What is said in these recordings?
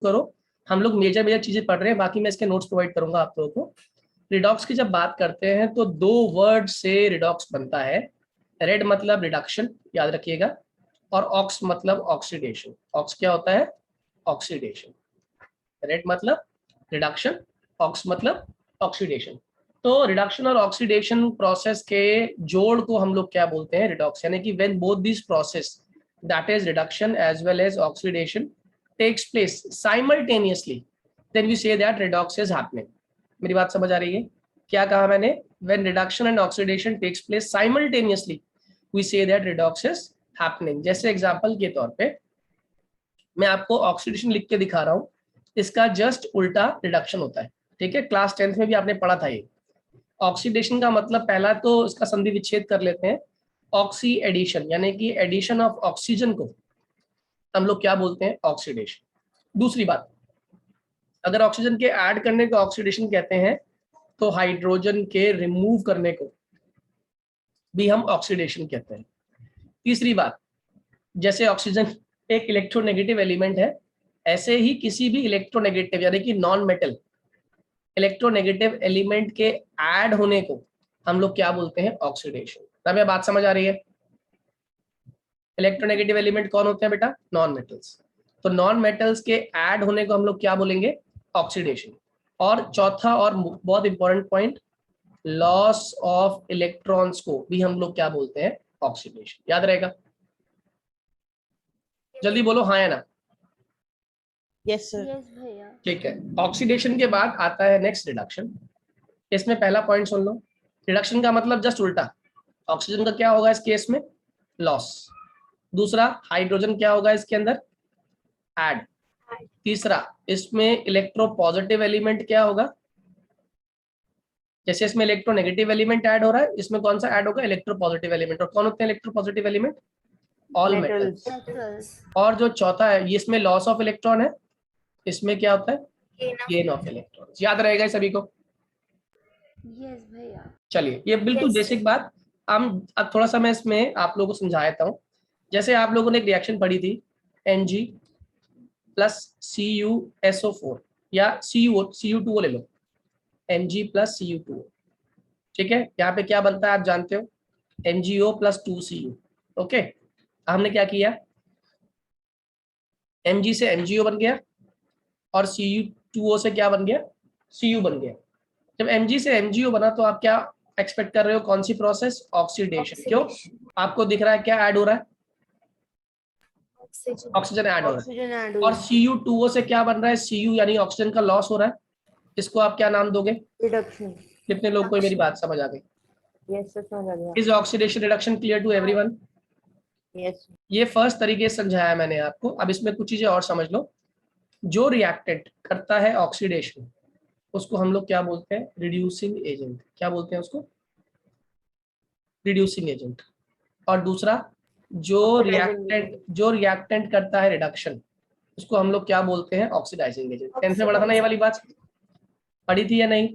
करो, हम लोग मेजर चीजें पढ़ रहे हैं, बाकी मैं इसके नोट्स प्रोवाइड करूंगा आप लोगों को। रिडॉक्स की जब बात करते हैं तो 2 वर्ड से रिडॉक्स बनता है। रेड मतलब रिडक्शन, याद रखिएगा, और ऑक्स मतलब ऑक्सीडेशन। ऑक्स क्या होता है? ऑक्सीडेशन। रेड मतलब रिडक्शन, ऑक्स मतलब ऑक्सीडेशन। तो रिडक्शन और ऑक्सीडेशन प्रोसेस के जोड़ को हम लोग क्या बोलते हैं? रिडॉक्स। यानी कि when both this process, that is reduction as well as oxidation, takes place simultaneously, then we say that redox is happening. मेरी बात समझ आ रही है? क्या कहा मैंने? When reduction and oxidation takes place simultaneously, we say that redox is happening. जैसे एग्जांपल के तौर पे मैं आपको ऑक्सीडेशन लिख के दिखा रहा हूं, इसका जस्ट उल्टा रिडक्शन होता है। ठीक है, क्लास 10th में भी आपने पढ़ा था ये। ऑक्सीडेशन का मतलब, पहला तो इसका संधि विच्छेद कर लेते हैं। ऑक्सी एडिशन, यानी कि एडिशन ऑफ ऑक्सीजन को हम लोग क्या बोलते हैं? ऑक्सीडेशन। दूसरी बात, अगर ऑक्सीजन के ऐड करने को ऑक्सीडेशन कहते हैं, तो हाइड्रोजन के रिमूव करने को भी हम ऑक्सीडेशन कहते हैं। तीसरी बात, जैसे ऑक्सीजन एक इलेक्ट्रोनेगेटिव एलिमेंट है, ऐसे ही किसी भी इलेक्ट्रोनेगेटिव यानी कि नॉन मेटल इलेक्ट्रोनेगेटिव एलिमेंट के ऐड होने को हम लोग क्या बोलते हैं? ऑक्सीडेशन। तब ये बात समझ आ रही है? इलेक्ट्रोनेगेटिव एलिमेंट कौन होते हैं बेटा? Non metals. तो नॉन मेटल्स के ऐड होने को हम लोग क्या बोलेंगे? ऑक्सीडेशन। और चौथा और बहुत important point, loss of electrons को भी हम लोग क्या बोलते हैं? ऑक्सीडेशन। याद रहेगा? जल्दी बोलो हाँ या ना। Yes sir. यस भैया। ठीक है, ऑक्सीडेशन के बाद आता है नेक्स्ट रिडक्शन। इसमें पहला पॉइंट सुन लो, रिडक्शन का मतलब जस्ट उल्टा। ऑक्सीजन का क्या होगा इस केस में? लॉस। दूसरा, हाइड्रोजन क्या होगा इसके अंदर? ऐड। तीसरा, इसमें इलेक्ट्रोपॉजिटिव एलिमेंट क्या होगा? जैसे इसमें इलेक्ट्रोनेगेटिव एलिमेंट ऐड हो रहा है, इसमें कौन सा ऐड होगा? Electropositive element. और कौन होते हैं electropositive element? All metals. Metals. और जो चौथा है, ये इसमें लॉस ऑफ इलेक्ट्रॉन है, इसमें क्या होता है? Gain of electron. याद रहेगा सभी को? यस भैया। चलिए, ये बिल्कुल बेसिक बात। हम अब थोड़ा सा मैं इसमें आप लोगों को समझा देता हूँ। जैसे आप लोगों ने एक रिएक्शन पढ़ी थी, Ng प्लस CuSO4 या Cu2O ले लो, Mg प्लस Cu2O। ठीक है, यहाँ पे क्या बनता है आप जानते हो? MgO plus 2Cu। ओके, हमने क्या किया? Mg से MgO बन गया और Cu2O से क्या बन गया? Cu बन गया। जब Mg से MgO बना तो आप क्या एक्सपेक्ट कर रहे हो? कौन सी प्रोसेस? ऑक्सीडेशन। क्यों? आपको दिख रहा है क्या ऐड हो रहा है? ऑक्सीजन ऐड हो रहा है। और Cu2O से क्या बन रहा है? Cu यानी ऑक्सीजन का लॉस हो रहा है। इसको आप क्या नाम दोगे? रिडक्शन। कितने लोग को मेरी बात समझ आ गई? यस सर, समझ आ गया। Is oxidation reduction clear to everyone? Yes. ये फर्स्ट तरीके से समझाया मैंने आपको। अब इसमें कुछ चीजें और समझ लो। जो रिएक्टेंट करता है ऑक्सीडेशन, उसको हम लोग क्या बोलते हैं? Reducing agent. क्या बोलते हैं उसको? Reducing agent. और दूसरा, जो रिएक्टेंट करता है रिडक्शन, उसको हम लोग क्या बोलते हैं? Oxidising agent. 10th में पढ़ा था ना ये वाली बात? पढ़ी थी या नहीं?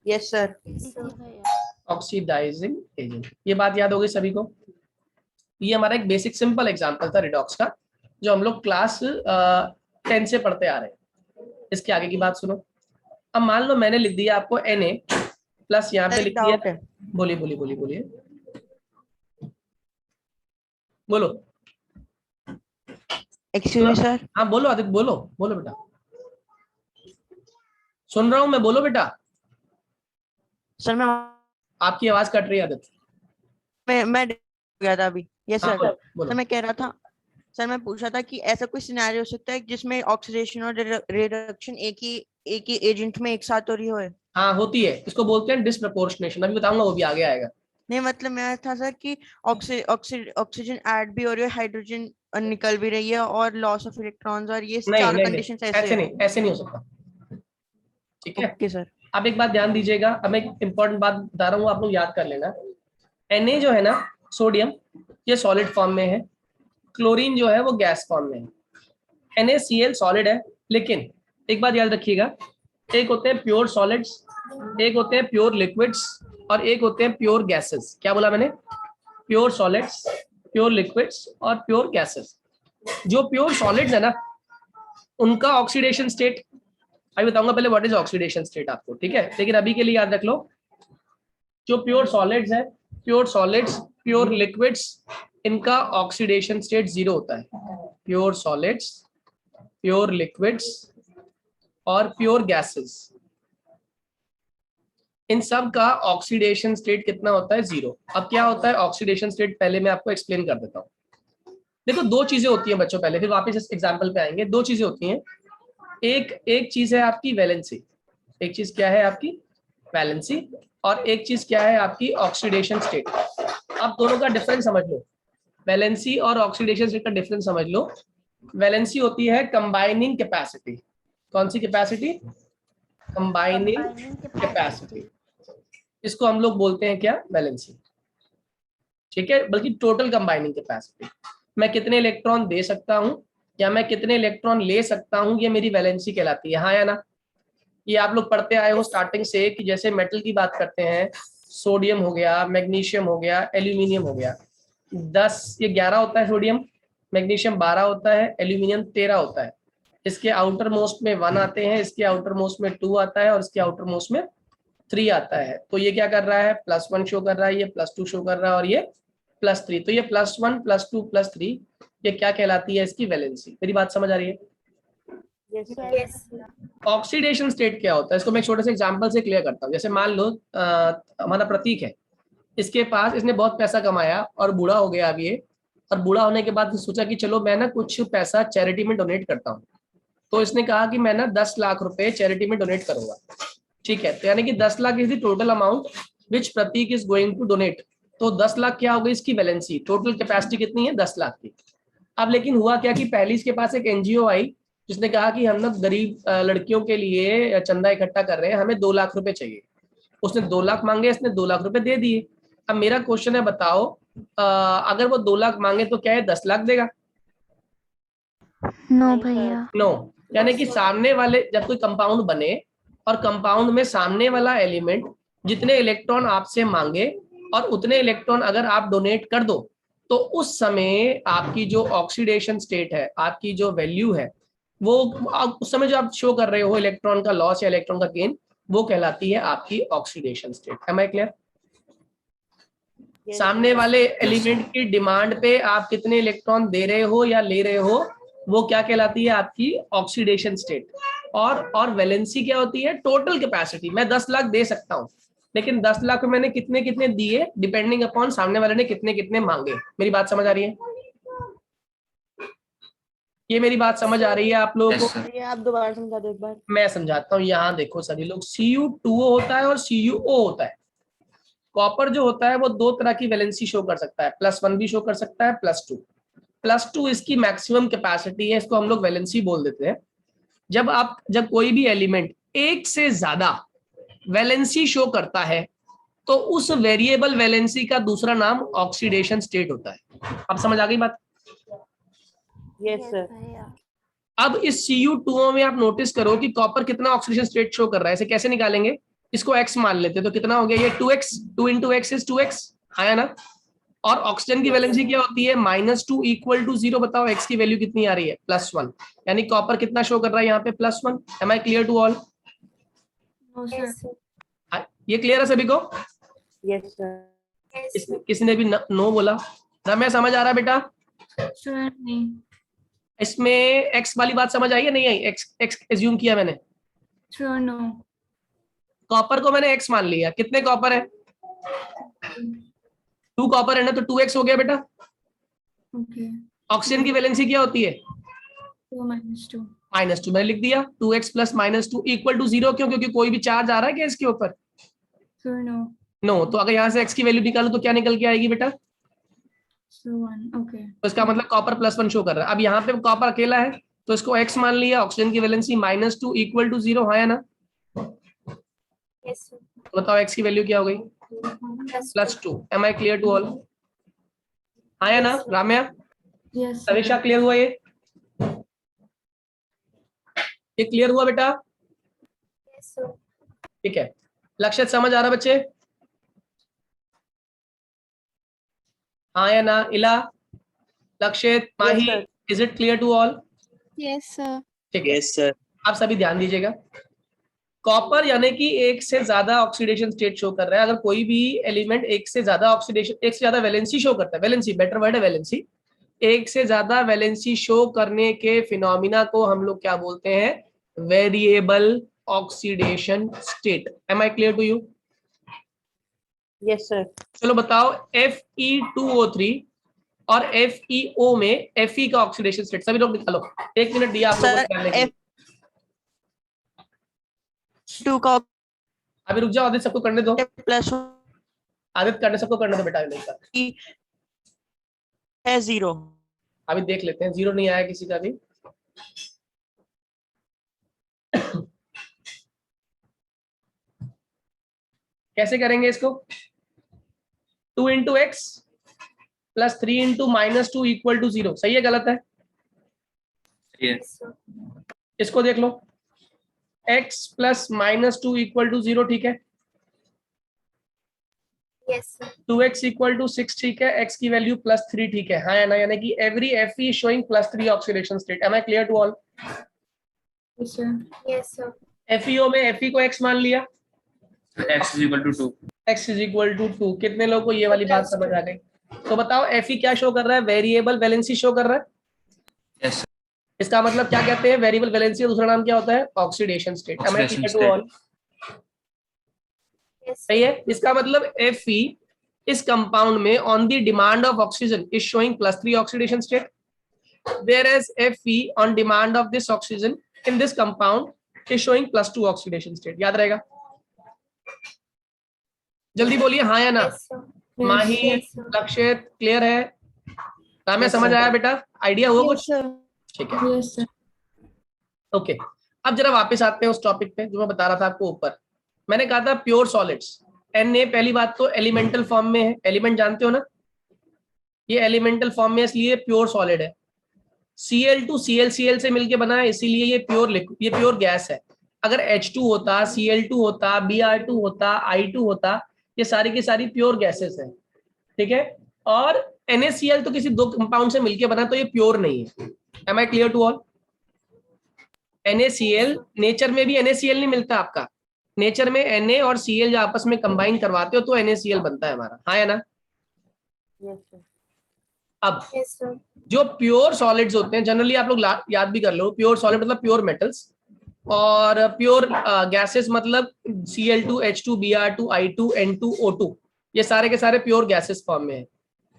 Yes sir. ऑक्सीडाइजिंग एजेंट, ये बात याद हो गई सभी को? ये हमारा एक बेसिक सिंपल एग्जांपल था रिडॉक्स का, जो हम लोग क्लास 10 से पढ़ते आ रहे हैं। इसके आगे की बात सुनो। अब मान लो मैंने लिख दिया आपको Na प्लस यहाँ पे लिख दिया। बोलिए बोलिए बोलिए बोलिए, बोलो। Excuse me sir. हाँ बोलो आदित्य, बोलो बोलो बेटा, सुन रहा हूँ मैं, बोलो बेटा। सर मैं आपकी आवाज कट रही है आदित्य। मैं गया था अभी। यस हाँ, सर। बोलो। सर मैं कह रहा था, सर मैं पूछ रहा था कि ऐसा कोई सिनेरियो हो सकता है जिसमें ऑक्सीडेशन और रिडक्शन एक ही एजेंट में एक साथ हो रही हो? हाँ होती है, इसको बोलते हैं डिसप्रपोर्शनेशन। अभी बताऊंगा, वो भी आगे आएगा। नहीं मतलब मैं था सर कि ऑक्सीजन ऐड भी हो रही है, हाइड्रोजन निकल भी रही है, और लॉस ऑफ इलेक्ट्रॉन्स, और ये नहीं चारों नहीं कंडीशंस नहीं, ऐसे ऐसे नहीं, ऐसे नहीं हो सकता। ठीक है, ओके सर। अब एक बात ध्यान दीजिएगा। अब एक इंपॉर्टेंट बात बता रहा हूँ, आप लोग याद कर लेना। Na जो है ना, सोडियम, ये सॉलिड फॉर्म में है। क्लोरीन जो है वो गैस फॉर्म में है। NaCl सॉलिड है, लेकिन एक बात याद रखिएगा, एक होते हैं प्योर सॉलिड्स, एक होते हैं प्योर लिक्विड्स, और एक होते हैं प्योर गैसेस। क्या बोला मैंने? प्योर सॉलिड्स, प्योर लिक्विड्स और प्योर गैसेस। जो प्योर सॉलिड्स है ना, उनका ऑक्सीडेशन स्टेट अभी बताऊंगा, पहले व्हाट इज ऑक्सीडेशन स्टेट आपको, ठीक है। लेकिन अभी के लिए याद रख लो, जो प्योर सॉलिड्स है, प्योर सॉलिड्स, प्योर लिक्विड्स, इनका ऑक्सीडेशन स्टेट 0 होता है। प्योर सॉलिड्स, प्योर लिक्विड्स और प्योर गैसेस, इन सब का ऑक्सीडेशन स्टेट कितना होता है? 0। अब क्या होता है ऑक्सीडेशन स्टेट, पहले मैं आपको एक्सप्लेन कर देता हूँ। देखो दो चीजें होती हैं बच्चों, पहले फिर वापस इस एग्जांपल पे आएंगे। दो चीजें होती हैं, एक चीज है आपकी वैलेंसी, एक चीज क्या है आपकी वैलेंसी, और एक चीज क्या है आपकी ऑक्सीडेशन स्टेट। अब दोनों का डिफरेंस समझ लो, वैलेंसी और ऑक्सीडेशन स्टेट का डिफरेंस समझ लो। वैलेंसी होती है कंबाइनिंग कैपेसिटी। कौन सी कैपेसिटी? Combining capacity. इसको हम लोग बोलते हैं क्या? वैलेंसी, ठीक है। बल्कि टोटल कंबाइनिंग कैपेसिटी, मैं कितने इलेक्ट्रॉन दे सकता हूं या मैं कितने इलेक्ट्रॉन ले सकता हूं, ये मेरी वैलेंसी कहलाती है, हाँ या ना। ये आप लोग पढ़ते आए हो स्टार्टिंग से कि जैसे मेटल की बात करते हैं, सोडियम हो गया, मैग्नीशियम हो गया, एल्यूमिनियम हो गया, 10 ये 11 होता है सोडियम, मैग्नीशियम 12 होता है, एल्यूमिनियम 13 होता है। इसके आउटर मोस्ट में 1 आते हैं, इसके आउटर मोस्ट में 2 आता है और इसके आउटर मोस्ट में 3 आता है। तो ये क्या कर रहा है? +1 शो कर रहा है, ये +2 शो कर रहा है और ये +3। तो ये +1 +2 +3 ये क्या कहलाती है? इसकी वैलेंसी। मेरी बात समझ आ रही है? ऑक्सीडेशन स्टेट क्या होता है, इसको मैं एक छोटे से एग्जांपल से क्लियर करता हूँ। जैसे मान लो हमारा प्रतीक है, इसके पास, इसने बहुत पैसा कमाया और बूढ़ा हो गया अब ये, और बूढ़ा होने के बाद सोचा कि चलो मैं ना कुछ पैसा चैरिटी में डोनेट करता हूँ। तो इसने कहा कि मैं ना 10 लाख रुपए चैरिटी में डोनेट करूंगा, ठीक है। तो यानी कि 10 lakh is the total amount which Prateek is going to donate. तो 10 लाख क्या हो गई इसकी वैलेंसी, टोटल कैपेसिटी कितनी है? 10 लाख की। अब लेकिन हुआ क्या कि पहले इसके पास एक एनजीओ आई जिसने कहा कि हम ना गरीब लड़कियों के लिए चंदा इकट्ठा कर रहे हैं, हमें 2 लाख रुपए चाहिए। उसने 2 लाख मांगे, इसने 2 लाख रुपए दे दिए। अब मेरा क्वेश्चन है, बताओ अगर वो 2 लाख मांगे तो क्या है 10 लाख देगा? नो भैया। नो। यानी कि सामने वाले, जब कोई कंपाउंड बने और कंपाउंड में सामने वाला एलिमेंट जितने इलेक्ट्रॉन आपसे मांगे और उतने इलेक्ट्रॉन अगर आप डोनेट कर दो, तो उस समय आपकी जो ऑक्सीडेशन स्टेट है, आपकी जो वैल्यू है, वो उस समय जो आप शो कर रहे हो इलेक्ट्रॉन का लॉस या इलेक्ट्रॉन का गेन, वो कहलाती है आपकी oxidation state. Am I clear? सामने वाले एलिमेंट की डिमांड पे आप कितने इलेक्ट्रॉन दे रहे हो या ले रहे हो, वो क्या कहलाती है? आपकी ऑक्सीडेशन स्टेट। और वैलेंसी क्या होती है? Total capacity. मैं 10 लाख दे सकता हूँ, लेकिन 10 लाख में मैंने कितने कितने दिए डिपेंडिंग अपॉन सामने वाले ने कितने कितने मांगे। मेरी बात समझ आ रही है? ये मेरी बात समझ आ रही है आप लोगों को? ये आप दोबारा समझा दो एक बार। मैं समझाता हूँ। यहाँ देखो सभी लोग, Cu2O होता है और CuO होता है। कॉपर जो होता है वो 2 तरह की वैलेंसी शो कर सकता है, +1 भी शो कर सकता है, +2। +2 इसकी मैक्सिमम कैपेसिटी है, इसको हम लोग वैलेंसी बोल देते हैं। जब कोई भी एलिमेंट एक से ज्यादा वैलेंसी शो करता है तो उस वेरिएबल वैलेंसी का दूसरा नाम ऑक्सीडेशन स्टेट होता है। अब समझ आ गई बात? Yes sir. भैया। अब इस Cu2O में आप नोटिस करो कि कॉपर कितना ऑक्सीडेशन स्टेट शो कर रहा है। इसे कैसे निकालेंगे? इसको x मान लेते हैं, तो कितना हो गया ये? 2x, 2 × x इज 2x, आया ना। और ऑक्सीजन की वैलेंसी क्या होती है? -2 = 0। बताओ x की वैल्यू कितनी आ रही है? +1। यानी कॉपर कितना शो कर रहा है यहाँ पे? +1। Am I clear to all? No sir. ये क्लियर है सभी को? Yes sir. किसी ने भी नो बोला? रम्या समझ आ रहा है बेटा? सर नहीं। इसमें x वाली बात समझ आई है नहीं आई? x एज्यूम किया मैंने, सर नो। कॉपर को मैंने x मान लिया। कितने कॉपर है? 2 कॉपर है ना, तो 2x हो गया बेटा। ओके। ऑक्सीजन की वैलेंसी क्या होती है? 2 -2। -2 मैंने लिख दिया। 2x + -2 = 0। क्यों? क्योंकि कोई भी चार्ज आ रहा है क्या इसके ऊपर? Sir no. नो। तो अगर यहाँ से x की वैल्यू निकालो तो क्या निकल के आएगी बेटा? सर 1। ओके। तो इसका मतलब कॉपर +1 शो कर रहा है। अब यहाँ पे कॉपर अकेला है तो इसको x मान लिया। ऑक्सीजन की वैलेंसी -2 = 0, हाँ या ना? तो बताओ x की वैल्यू क्या हो गई? +2। Am I clear to all? हाँ या ना? राम्या, यस सविशा, क्लियर हुआ? ये क्लियर हुआ बेटा? ठीक है। लक्ष्य समझ आ रहा बच्चे? हाँ या ना? Ila, Lakshya, Mahi, is it clear to all? Yes, sir. ठीक है, यस सर। आप सभी ध्यान दीजिएगा। कॉपर यानी कि एक से ज्यादा ऑक्सीडेशन स्टेट शो कर रहा है। अगर कोई भी एलिमेंट एक से ज्यादा ऑक्सीडेशन, एक से ज्यादा वैलेंसी शो करता है, वैलेंसी बेटर वर्ड है, वैलेंसी, एक से ज्यादा वैलेंसी शो करने के फिनोमिना को हम लोग क्या बोलते हैं? Variable oxidation state. Am I clear to you? Yes sir. चलो बताओ, Fe2O3 और FeO में Fe का ऑक्सीडेशन स्टेट सभी लोग निकालो। 1 मिनट दिया आप लोगों को सर निकालने के लिए। F2 का अभी रुक जाओ, आदित्य सबको करने दो, प्लस आदित्य करने सबको करने दो बेटा। नहीं है 0। अभी देख लेते हैं, 0 नहीं आया किसी का भी। कैसे करेंगे इसको? 2 into x plus 3 into -2 equal to 0। सही है गलत है? यस इसको देख लो, x प्लस -2 इक्वल टू 0, ठीक है। Yes, sir. 2x equal to 6, ठीक है। x की वैल्यू +3, ठीक है। हाँ या ना? यानी कि every Fe showing +3 oxidation state. Am I clear to all? Yes, sir. Yes, sir. FeO में Fe को x मान लिया, x is equal to 2। x is equal to 2। कितने लोगों को ये वाली बात समझ आ गई? तो बताओ, Fe क्या शो कर रहा है? वेरिएबल वैलेंसी शो कर रहा है। यस इसका मतलब क्या कहते हैं? वेरिएबल वैलेंसी का दूसरा नाम क्या होता है? Oxidation state. Am I Oxidation clear to all? Yes, सही है। इसका मतलब Fe इस कंपाउंड में on the demand of oxygen is showing +3 oxidation state, whereas Fe on demand of this oxygen in this compound is showing +2 oxidation state. याद रहेगा? जल्दी बोलिए हाँ या ना? Yes, sir. Yes, माही, yes, sir. लक्षित, क्लियर है? राम्या Yes, समझ sir. आया बेटा? आइडिया हुआ कुछ? sir. ठीक है, Yes, sir. ओके। अब जरा वापस आते हैं उस टॉपिक पे जो मैं बता रहा था आपको ऊपर। मैंने कहा था प्योर सॉलिड्स। Na पहली बात तो एलिमेंटल फॉर्म में है। एलिमेंट जानते हो ना? ये एलिमेंटल फॉर्म में इसलिए प्योर सॉलिड है। Cl2 ClCl से मिलके बना है, इसीलिए ये प्योर लिक्विड, ये प्योर गैस है। अगर H2 होता, Cl2 होता, Br2 होता, I2 होता, ये सारी की सारी प्योर गैसेस हैं, ठीक है। और NaCl तो किसी दो कंपाउंड से मिलके बना, तो ये प्योर नहीं है। Am I clear to all? NaCl nature में भी NaCl नहीं मिलता आपका। नेचर में Na और Cl जो आपस में कंबाइन करवाते हो तो NaCl बनता है हमारा। हाँ या ना? Yes, sir. अब Yes, sir. जो प्योर सॉलिड्स होते हैं, जनरली आप लोग याद भी कर लो, प्योर सॉलिड मतलब प्योर मेटल्स, और प्योर गैसेस मतलब Cl2, H2, Br2, I2, N2, O2, ये सारे के सारे प्योर गैसेस फॉर्म में है।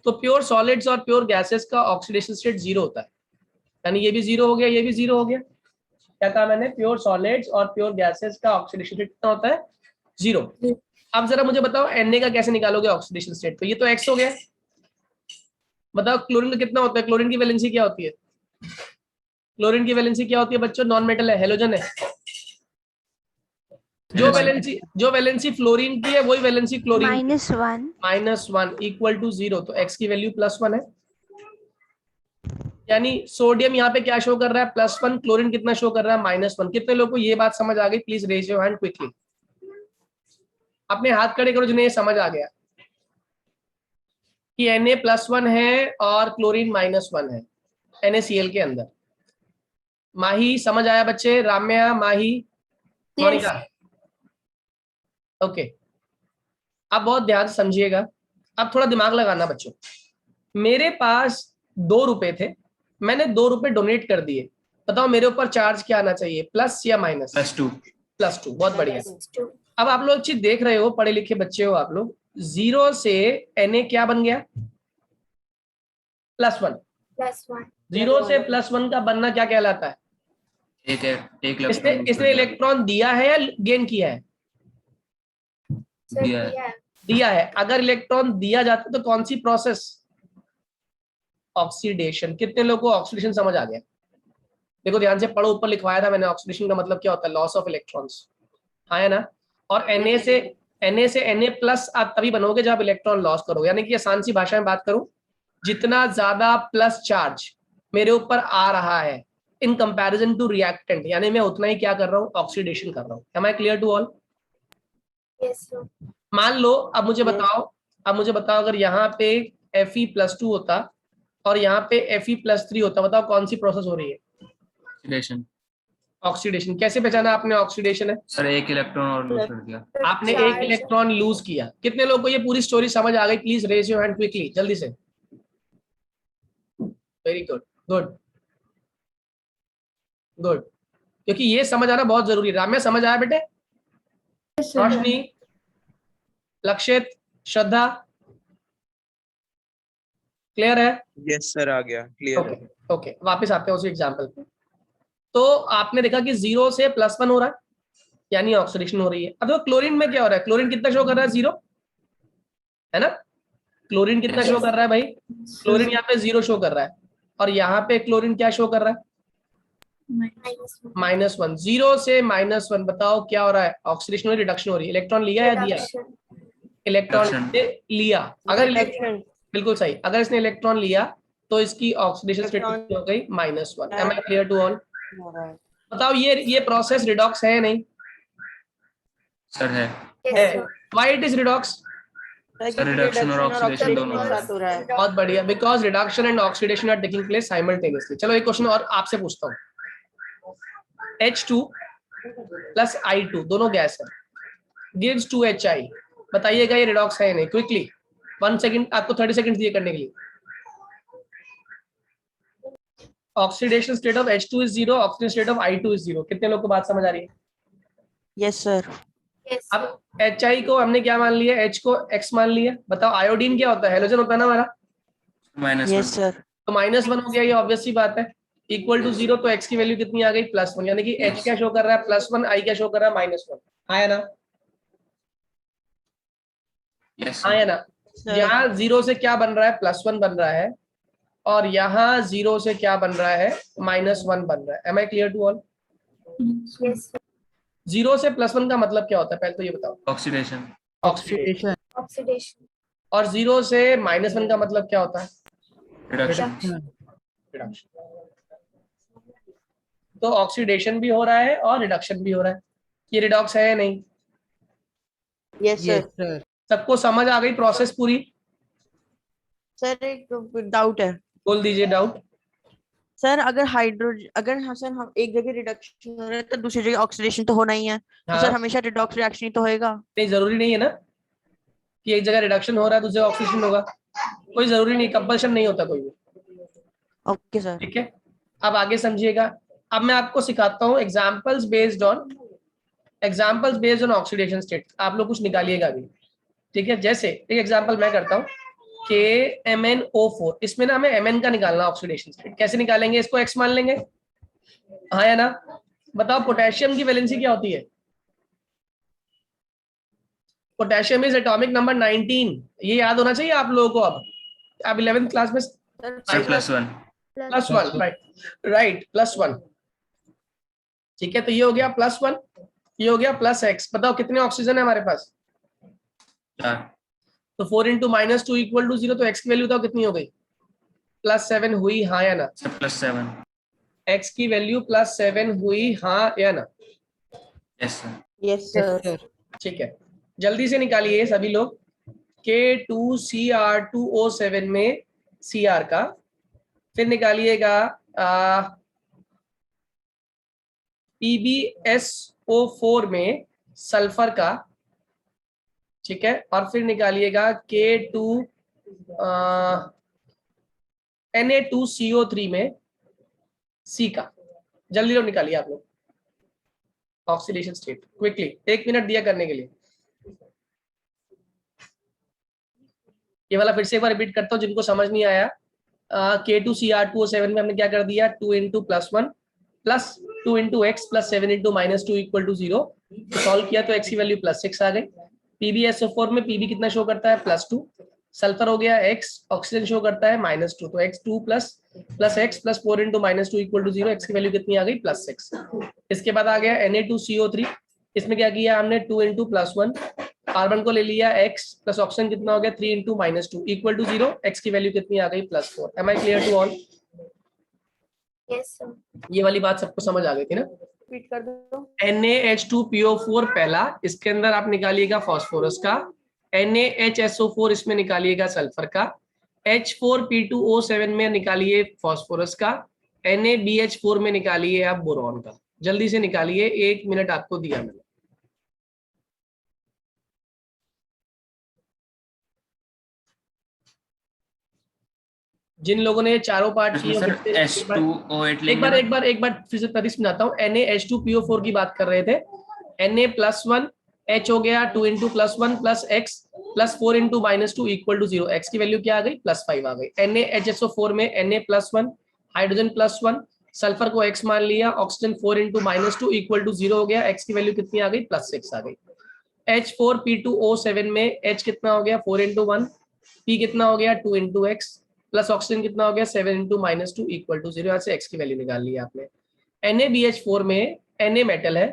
तो प्योर सॉलिड्स और प्योर गैसेस का ऑक्सीडेशन स्टेट 0 होता है, यानी ये भी 0 हो गया, ये भी 0 हो गया। क्या कहा मैंने? प्योर सॉलिड्स और प्योर गैसेस का ऑक्सीडेशन स्टेट कितना होता है? 0। अब जरा मुझे बताओ Na का कैसे निकालोगे ऑक्सीडेशन स्टेट? तो ये तो X हो गया। बताओ क्लोरीन का कितना होता है? क्लोरीन की वैलेंसी क्या होती है? क्लोरीन की वैलेंसी क्या होती है बच्चों? नॉन मेटल है, हेलोजन है। जो वैलेंसी फ्लोरीन की है वही वैलेंसी क्लोरीन की। -1 इक्वल टू 0, तो X की वैल्यू +1 है। यानी सोडियम यहाँ पे क्या शो कर रहा है? +1। क्लोरीन कितना शो कर रहा है? -1। कितने लोगों को ये बात समझ आ गई? Please raise your hand quickly. अपने हाथ खड़े करो जिन्हें ये समझ आ गया कि Na +1 है और क्लोरीन -1 है NaCl के अंदर। माही समझ आया बच्चे? राम्या, माही, मोनिका? ओके, अब बहुत ध्यान से समझिएगा। अब थोड़ा दिमाग लगाना बच्चों। मेरे पास 2 रुपए थे, मैंने 2 रुपए डोनेट कर दिए। बताओ मेरे ऊपर चार्ज क्या आना चाहिए? प्लस या माइनस? +2। +2। बहुत बढ़िया। Yes, अब आप लोग चीज देख रहे हो, पढ़े लिखे बच्चे हो आप लोग। 0 से Na क्या बन गया? +1। +1. 0 से +1 का बनना क्या कहलाता है? इसने इलेक्ट्रॉन दिया है या गेन किया है? Sir, Yeah. yeah. दिया है। अगर इलेक्ट्रॉन दिया जाता तो कौन सी प्रोसेस? ऑक्सीडेशन। कितने लोगों को ऑक्सीडेशन समझ आ गया? देखो ध्यान से पढ़ो, ऊपर लिखवाया था मैंने। ऑक्सीडेशन का मतलब क्या होता है? Loss of electrons. हाँ है ना? और Na से Na+ आप तभी बनोगे जब इलेक्ट्रॉन लॉस करोगे। यानी कि आसान सी भाषा में बात करूं, जितना ज्यादा प्लस चार्ज मेरे ऊपर आ रहा है इन कंपैरिजन टू रिएक्टेंट, यानी मैं उतना ही क्या कर रहा हूँ? ऑक्सीडेशन कर रहा हूँ। Am I clear to all? Yes, sir. मान लो, अब मुझे बताओ अगर यहाँ पे Fe+2 होता और यहाँ पे Fe+3 होता, बताओ कौन सी प्रोसेस हो रही है? ऑक्सीडेशन। ऑक्सीडेशन कैसे पहचाना आपने ऑक्सीडेशन है? सर एक इलेक्ट्रॉन और लूज कर दिया। आपने एक इलेक्ट्रॉन लूज किया। कितने लोगों को ये पूरी स्टोरी समझ आ गई? Please raise your hand quickly, जल्दी से। वेरी गुड, गुड गुड, क्योंकि ये समझ आना बहुत जरूरी है। राम्या समझ आया बेटे? रोशनी, लक्षित, श्रद्धा, क्लियर है? यस सर, आ गया, क्लियर ओके ओके, वापस आते हैं उसी एग्जांपल पे। तो आपने देखा कि 0 से +1 हो रहा है, यानी ऑक्सीडेशन हो रही है। अब देखो क्लोरीन में क्या हो रहा है? क्लोरीन कितना शो कर रहा है? 0 है ना? क्लोरीन कितना शो कर रहा है भाई? क्लोरीन यहाँ पे 0 शो कर रहा है, और यहाँ पे क्लोरीन क्या शो कर रहा है? -1। 0 से -1, बताओ क्या हो रहा है? ऑक्सीडेशन हो, रिडक्शन हो रही है। इलेक्ट्रॉन लिया या दिया? इलेक्ट्रॉन लिया। अगर बिल्कुल सही, अगर इसने इलेक्ट्रॉन लिया तो इसकी ऑक्सीडेशन स्टेट कितनी हो गई? -1। Am I clear to all? बताओ ये प्रोसेस रिडॉक्स है या नहीं? सर है। Why it is redox? Sir reduction और ऑक्सीडेशन दोनों हो रहा है। बहुत बढ़िया, because reduction and oxidation are taking place simultaneously. चलो एक क्वेश्चन और आपसे पूछता हूँ। H2 प्लस I2 दोनों गैस है, गिव्स 2HI। बताइएगा ये रिडॉक्स है या नहीं? क्विकली 1 सेकंड, आपको 30 सेकंड दिए करने के लिए। Oxidation state of H2 is 0, oxidation state of I2 is 0। कितने लोग को बात समझ आ रही है? Yes sir. अब HI को हमने क्या मान लिया? H को X मान लिया। बताओ आयोडीन क्या होता है? हेलोजन होता है ना हमारा? Yes sir. तो -1 हो गया, ये ऑब्वियस सी बात है। इक्वल टू 0, तो X की वैल्यू कितनी आ गई? +1। यानी कि H क्या शो कर रहा है? +1, I क्या शो कर रहा है? -1। आया ना? आया ना? यहाँ 0 से क्या बन रहा है? +1 बन रहा है, और यहाँ 0 से क्या बन रहा है? -1 बन रहा है। Am I clear to all? 0 से +1 का मतलब क्या होता है? पहले तो ये बताओ। ऑक्सीडेशन। ऑक्सीडेशन। और 0 से -1 का मतलब क्या होता है? रिडक्शन। तो ऑक्सीडेशन भी हो रहा है और रिडक्शन भी हो रहा है। ये रिडॉक्स है या नहीं? Yes sir. सबको समझ आ गई प्रोसेस पूरी? सर एक डाउट है। बोल दीजिए डाउट। सर अगर हम एक जगह रिडक्शन हो रहा है तो दूसरी जगह ऑक्सीडेशन तो होना ही है। तो सर हमेशा रिडॉक्स रिएक्शन ही तो होएगा। नहीं, जरूरी नहीं है ना कि एक जगह रिडक्शन हो रहा है दूसरी जगह ऑक्सीडेशन होगा। कोई जरूरी नहीं, कंपल्शन नहीं होता कोई भी। Okay sir. ठीक है, अब आगे समझिएगा। अब मैं आपको सिखाता हूँ examples based on oxidation state. आप लोग कुछ निकालिएगा अभी, ठीक है? जैसे एक एग्जाम्पल मैं करता हूँ, KMnO4। इसमें ना हमें Mn का निकालना ऑक्सीडेशन स्टेट। कैसे निकालेंगे? इसको X मान लेंगे, हाँ या ना? बताओ पोटेशियम की वैलेंसी क्या होती है? Potassium is atomic number 19। ये याद होना चाहिए आप लोगों को। अब 11th क्लास में +1। +1, राइट, +1। ठीक है, तो ये हो गया +1, ये हो गया +X। बताओ कितने ऑक्सीजन है हमारे पास? 4। तो 4 × -2 = 0। तो X की वैल्यू बताओ कितनी हो गई? +7 हुई, हाँ या ना? +7। X की वैल्यू +7 हुई, हाँ या ना? Yes sir. Yes sir. ठीक है, जल्दी से निकालिए सभी लोग। K2Cr2O7 में Cr का, फिर निकालिएगा PbSO4 में सल्फर का, ठीक है? और फिर निकालिएगा Na2CO3 में C का। जल्दी लोग निकालिए आप लोग ऑक्सीडेशन स्टेट क्विकली। 1 मिनट दिया करने के लिए। ये वाला फिर से एक बार रिपीट करता हूँ जिनको समझ नहीं आया। K2Cr2O7 में हमने क्या कर दिया? 2 × +1 प्लस 2 × X प्लस 7 × -2 = 0। सॉल्व किया तो X की वैल्यू +6 आ गई। PbSO4 में Pb कितना शो करता है? +2। सल्फर हो गया X, ऑक्सीजन शो करता है -2। तो X2 plus X plus 4 × -2 = 0। X की वैल्यू कितनी आ गई? +6। इसके बाद आ गया Na2CO3। इसमें क्या किया हमने? 2 × +1, कार्बन को ले लिया X प्लस ऑक्सीजन कितना हो गया? 3 × -2 = 0। X की वैल्यू कितनी आ गई? +4। Am I clear to all? Yes sir. ये वाली बात सबको समझ आ गई थी ना? रिपीट कर दो। NaH2PO4 पहला, इसके अंदर आप निकालिएगा फास्फोरस का। NaHSO4 इसमें निकालिएगा सल्फर का। H4P2O7 में निकालिए फास्फोरस का। NaBH4 में निकालिए आप बोरॉन का। जल्दी से निकालिए, 1 मिनट आपको दिया मैंने। जिन लोगों ने चारों पार्ट किए सर फिर से H2O8 एक बार फिर से प्रति समझाता हूँ। NaH2PO4 की बात कर रहे थे। Na+1 H हो गया 2 × +1 + x + 4 × -2 = 0। x की वैल्यू क्या आ गई? +5 आ गई। NaHSO4 में Na+1 हाइड्रोजन +1 सल्फर को x मान लिया, ऑक्सीजन 4 × -2 = 0 हो गया। x की वैल्यू कितनी आ गई? +6 आ गई। H4P2O7 में H कितना हो गया? 4 × 1, P कितना हो गया? 2 × x प्लस ऑक्सीजन कितना हो गया? 7 × -2 = 0। यहाँ से x की वैल्यू निकाल ली आपने। NaBH4 में Na मेटल है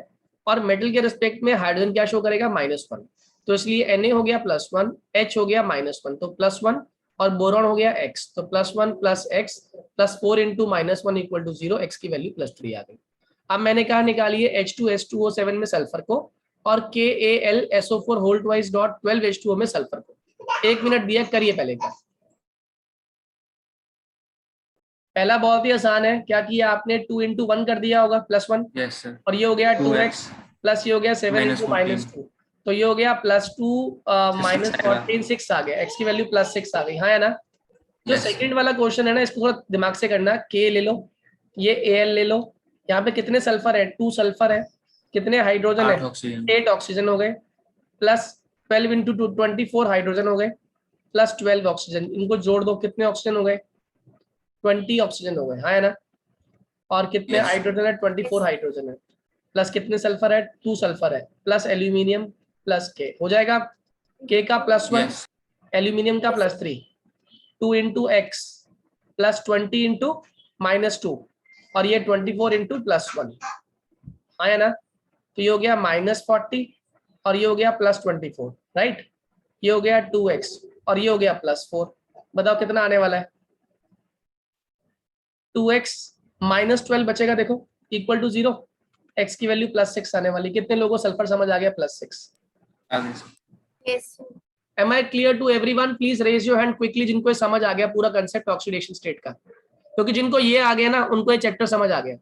और मेटल के रिस्पेक्ट में हाइड्रोजन क्या शो करेगा? -1, तो इसलिए Na हो गया +1, H हो गया -1, तो +1 और बोरॉन हो गया x, तो +1 + x + 4 × -1 = 0। x की वैल्यू +3 आ गई। अब मैंने कहा निकालिए H2S2O7 में सल्फर को और KAlSO4 whole twice dot 12H2O में सल्फर को। 1 मिनट दिया, करिए पहले का। पहला बहुत ही आसान है, क्या किया आपने? 2 × 1 कर दिया होगा +1, यस सर, और ये हो गया 2x 2x प्लस ये हो गया 7 × -2, तो ये हो गया +2 -14 6 आ गया। x की वैल्यू +6 आ गई, हाँ है ना? जो सेकंड वाला क्वेश्चन है ना, इसको थोड़ा दिमाग से करना। K ले लो, ये Al ले लो, यहाँ पे कितने सल्फर है? 2 सल्फर है। कितने हाइड्रोजन है? 8 ऑक्सीजन हो गए, प्लस 12 × 2 24 हाइड्रोजन हो गए, प्लस 12 ऑक्सीजन। इनको जोड़ दो, कितने ऑक्सीजन हो गए? 20 ऑक्सीजन हो गए, हाँ है ना? और कितने हाइड्रोजन है? 24 हाइड्रोजन है, प्लस कितने सल्फर है? 2 सल्फर है, प्लस एल्यूमिनियम प्लस K हो जाएगा। K का +1, एल्यूमिनियम का +3, 2 × x प्लस 20 × -2 और ये 24 × +1, हाँ है ना? तो ये हो गया -40 और ये हो गया +24, राइट? ये हो गया 2x और ये हो गया +4। बताओ कितना आने वाला है? 2x -12 बचेगा, देखो =0। x की वैल्यू +6 आने वाली। कितने लोगों को सल्फर समझ आ गया? +6। Yes, sir. Am I clear to everyone? Please raise your hand quickly जिनको ये समझ आ गया पूरा कंसेप्ट ऑक्सीडेशन स्टेट का, क्योंकि जिनको ये आ गया ना उनको ये चैप्टर समझ आ गया।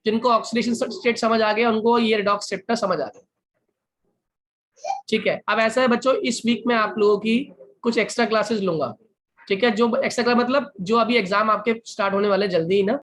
जिनको ऑक्सीडेशन स्टेट समझ आ गया उनको ये रिडॉक्स चैप्टर समझ आ गया। ठीक है, अब ऐसा है बच्चों, इस वीक में आप लोगों की कुछ एक्स्ट्रा क्लासेस लूंगा। ठीक है, जो एक्स्ट्रा क्लास मतलब जो अभी एग्जाम आपके स्टार्ट होने वाले जल्दी ही ना,